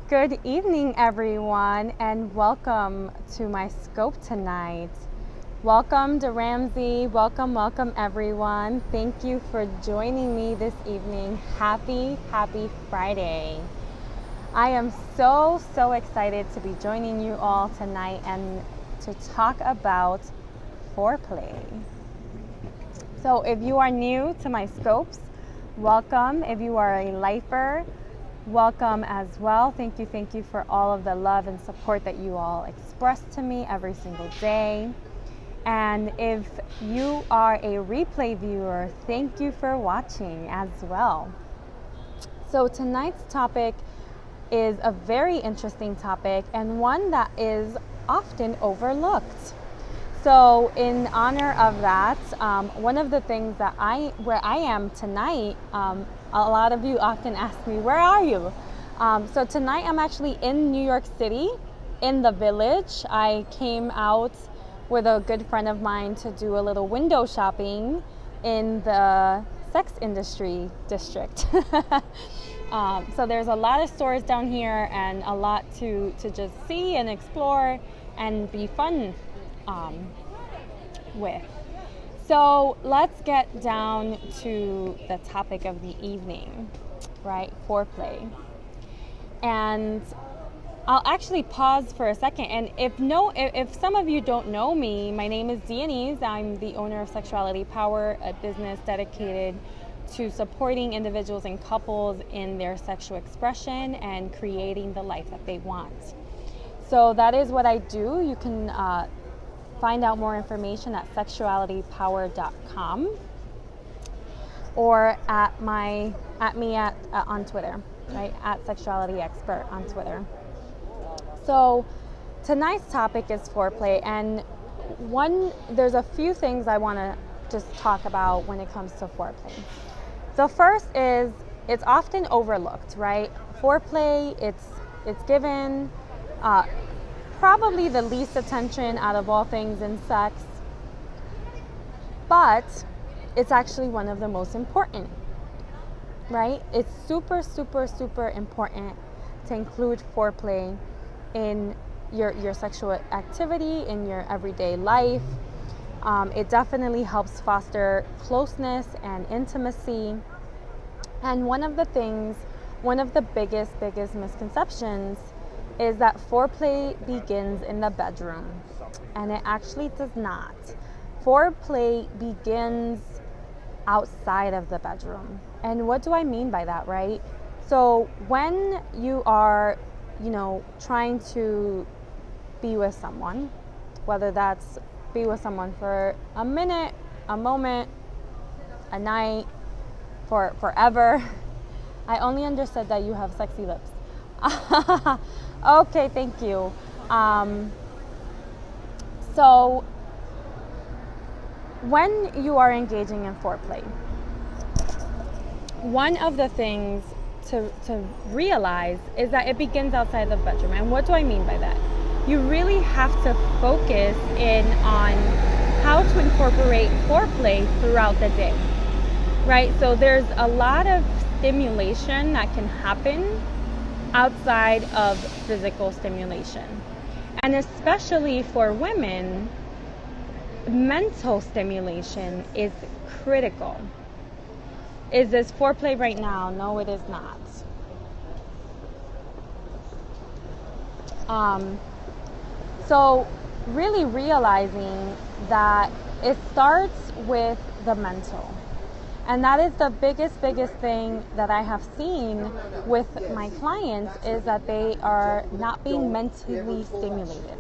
Good evening, everyone, and welcome to my scope tonight. Welcome to Ramsey. Welcome, everyone. Thank you for joining me this evening. Happy Friday. I am so excited to be joining you all tonight and to talk about foreplay. So if you are new to my scopes, welcome. If you are a lifer, welcome as well. Thank you for all of the love and support that you all express to me every single day. And if you are a replay viewer, thank you for watching as well. So tonight's topic is a very interesting topic and one that is often overlooked. So in honor of that, one of the things that where I am tonight, a lot of you often ask me, where are you? So tonight I'm actually in New York City, in the Village. I came out with a good friend of mine to do a little window shopping in the sex industry district. So there's a lot of stores down here and a lot to just see and explore and be fun with. So let's get down to the topic of the evening, right? Foreplay. And I'll actually pause for a second. And if some of you don't know me, my name is Dianese. I'm the owner of Sexuality Power, a business dedicated to supporting individuals and couples in their sexual expression and creating the life that they want. So that is what I do. You can find out more information at sexualitypower.com or on Twitter, right? At sexualityexpert on Twitter. So tonight's topic is foreplay, and there's a few things I want to just talk about when it comes to foreplay. The first is it's often overlooked, right? Foreplay, it's given probably the least attention out of all things in sex, but it's actually one of the most important, right? It's super important to include foreplay in your sexual activity, in your everyday life. It definitely helps foster closeness and intimacy. And one of the biggest misconceptions is that foreplay begins in the bedroom, and it actually does not. Foreplay begins outside of the bedroom. And what do I mean by that, right? So when you are, trying to be with someone, whether that's be with someone for a minute, a moment, a night, for forever. I only understood that you have sexy lips. Okay, thank you. So when you are engaging in foreplay, one of the things to realize is that it begins outside the bedroom. And what do I mean by that? You really have to focus in on how to incorporate foreplay throughout the day, right? So there's a lot of stimulation that can happen outside of physical stimulation. And especially for women, mental stimulation is critical. Is this foreplay right now? No, it is not. So really realizing that it starts with the mental. And that is the biggest thing that I have seen with my clients, is that they are not being mentally stimulated.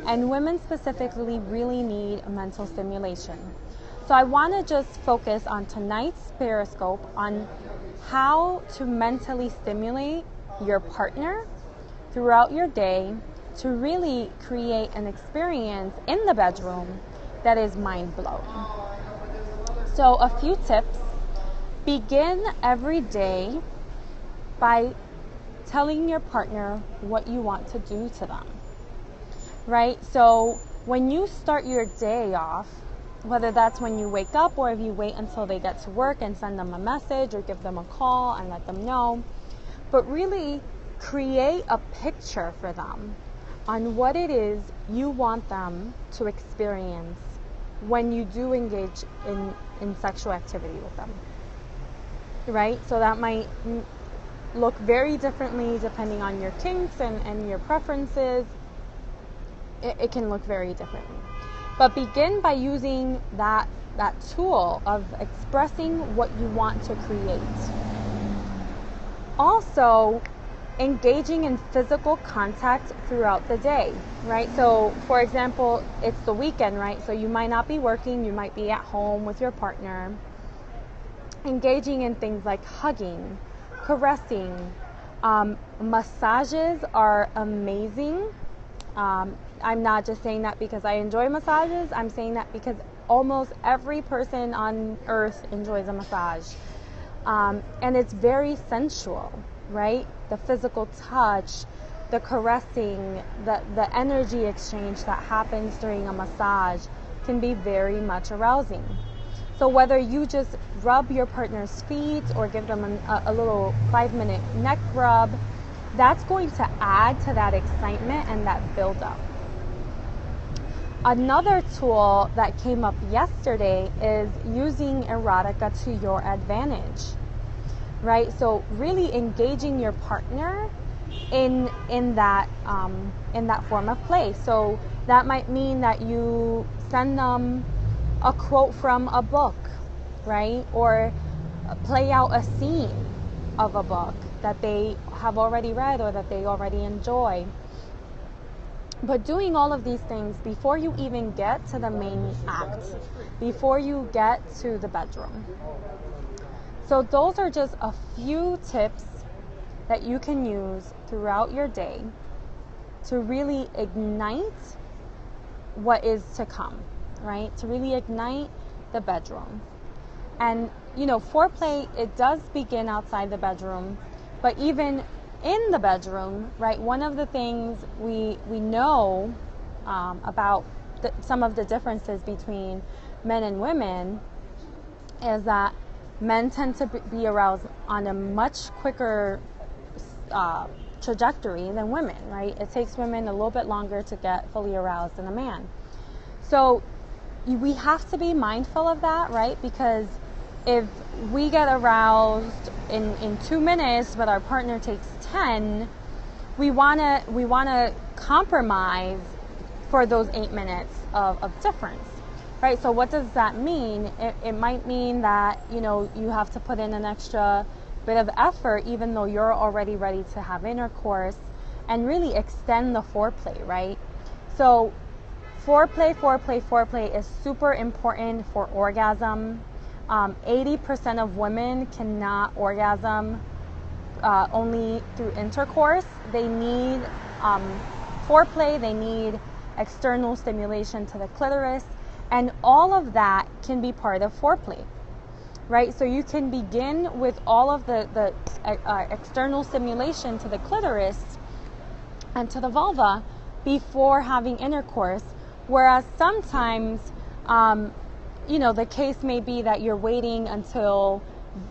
And women specifically really need mental stimulation. So I want to just focus on tonight's Periscope on how to mentally stimulate your partner throughout your day to really create an experience in the bedroom that is mind-blowing. So a few tips. Begin every day by telling your partner what you want to do to them, right? So when you start your day off, whether that's when you wake up or if you wait until they get to work and send them a message or give them a call and let them know, but really create a picture for them on what it is you want them to experience when you do engage in sexual activity with them, right? So that might look very differently depending on your kinks and your preferences. It can look very differently. But begin by using that tool of expressing what you want to create. Also, engaging in physical contact throughout the day, right? So, for example, it's the weekend, right? So you might not be working, you might be at home with your partner. Engaging in things like hugging, caressing. Massages are amazing. I'm not just saying that because I enjoy massages. I'm saying that because almost every person on earth enjoys a massage. And it's very sensual, right? The physical touch, the caressing, the energy exchange that happens during a massage can be very much arousing. So whether you just rub your partner's feet or give them a little 5-minute neck rub, that's going to add to that excitement and that buildup. Another tool that came up yesterday is using erotica to your advantage, right? So really engaging your partner in that form of play. So that might mean that you send them a quote from a book, right? Or play out a scene of a book that they have already read or that they already enjoy. But doing all of these things before you even get to the main act, before you get to the bedroom. So those are just a few tips that you can use throughout your day to really ignite what is to come, right? To really ignite the bedroom. And, foreplay, it does begin outside the bedroom, but even in the bedroom, right, one of the things we know about some of the differences between men and women is that men tend to be aroused on a much quicker trajectory than women, right? It takes women a little bit longer to get fully aroused than a man. So we have to be mindful of that, right? Because if we get aroused in 2 minutes, but our partner takes 10, we wanna compromise for those 8 minutes of difference, right? So what does that mean? It might mean that you have to put in an extra bit of effort, even though you're already ready to have intercourse, and really extend the foreplay, right? So foreplay is super important for orgasm. 80% of women cannot orgasm only through intercourse. They need foreplay, they need external stimulation to the clitoris, and all of that can be part of foreplay, right? So you can begin with all of the external stimulation to the clitoris and to the vulva before having intercourse, whereas sometimes the case may be that you're waiting until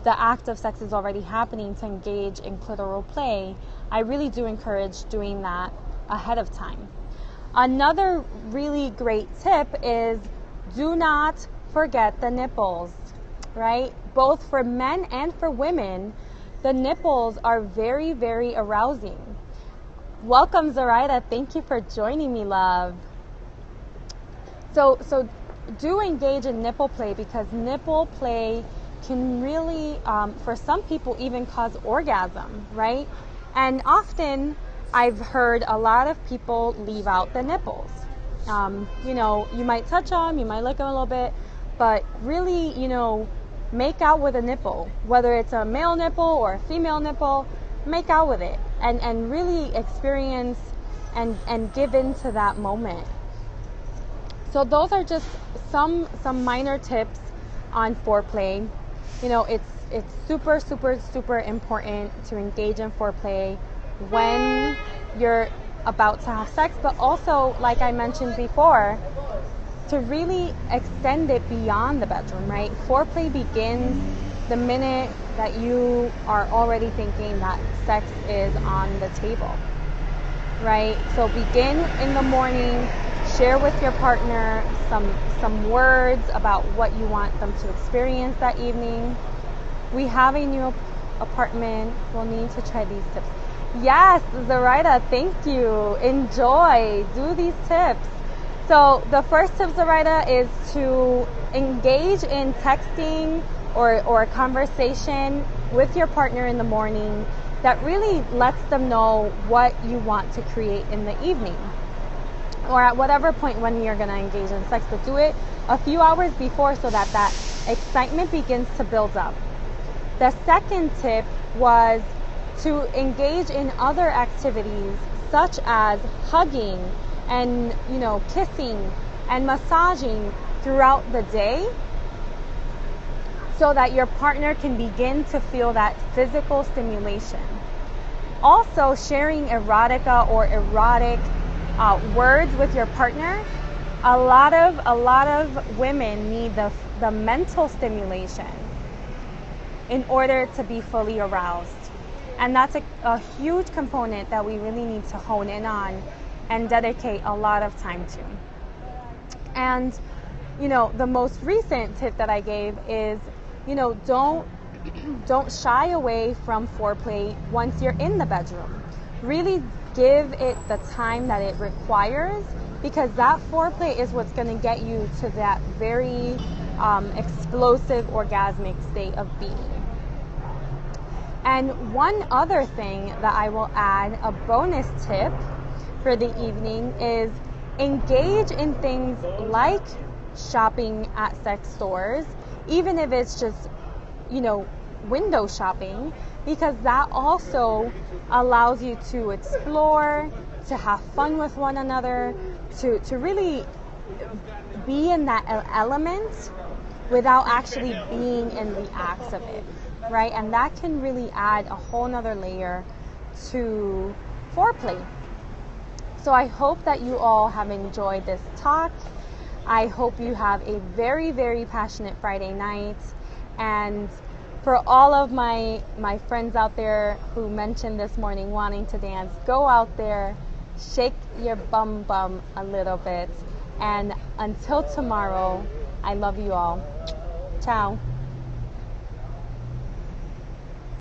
the act of sex is already happening to engage in clitoral play. I really do encourage doing that ahead of time. Another really great tip is do not forget the nipples, right? Both for men and for women, the nipples are very, very arousing. Welcome, Zoraida. Thank you for joining me, love. So do engage in nipple play, because nipple play can really, for some people, even cause orgasm, right? And often I've heard a lot of people leave out the nipples. You might touch them, you might lick them a little bit, but really, make out with a nipple, whether it's a male nipple or a female nipple, make out with it and really experience and give into that moment. So those are just some minor tips on foreplay. It's super, super, super important to engage in foreplay when you're about to have sex, but also, like I mentioned before, to really extend it beyond the bedroom, right? Foreplay begins the minute that you are already thinking that sex is on the table, right? So begin in the morning, share with your partner some words about what you want them to experience that evening. We have a new apartment. We'll need to try these tips. Yes, Zoraida, thank you. Enjoy. Do these tips. So the first tip, Zoraida, is to engage in texting or a conversation with your partner in the morning that really lets them know what you want to create in the evening, or at whatever point when you're going to engage in sex, but do it a few hours before so that that excitement begins to build up. The second tip was to engage in other activities such as hugging and, kissing and massaging throughout the day, so that your partner can begin to feel that physical stimulation. Also, sharing erotica or erotic words with your partner. A lot of women need the mental stimulation in order to be fully aroused. And that's a huge component that we really need to hone in on and dedicate a lot of time to. And, the most recent tip that I gave is, don't shy away from foreplay once you're in the bedroom. Really give it the time that it requires, because that foreplay is what's going to get you to that very explosive orgasmic state of being. And one other thing that I will add, a bonus tip for the evening, is engage in things like shopping at sex stores, even if it's just, window shopping, because that also allows you to explore, to have fun with one another, to really be in that element without actually being in the acts of it, right? And that can really add a whole nother layer to foreplay. So I hope that you all have enjoyed this talk. I hope you have a very, very passionate Friday night. And for all of my friends out there who mentioned this morning wanting to dance, go out there, shake your bum a little bit. And until tomorrow, I love you all. Ciao.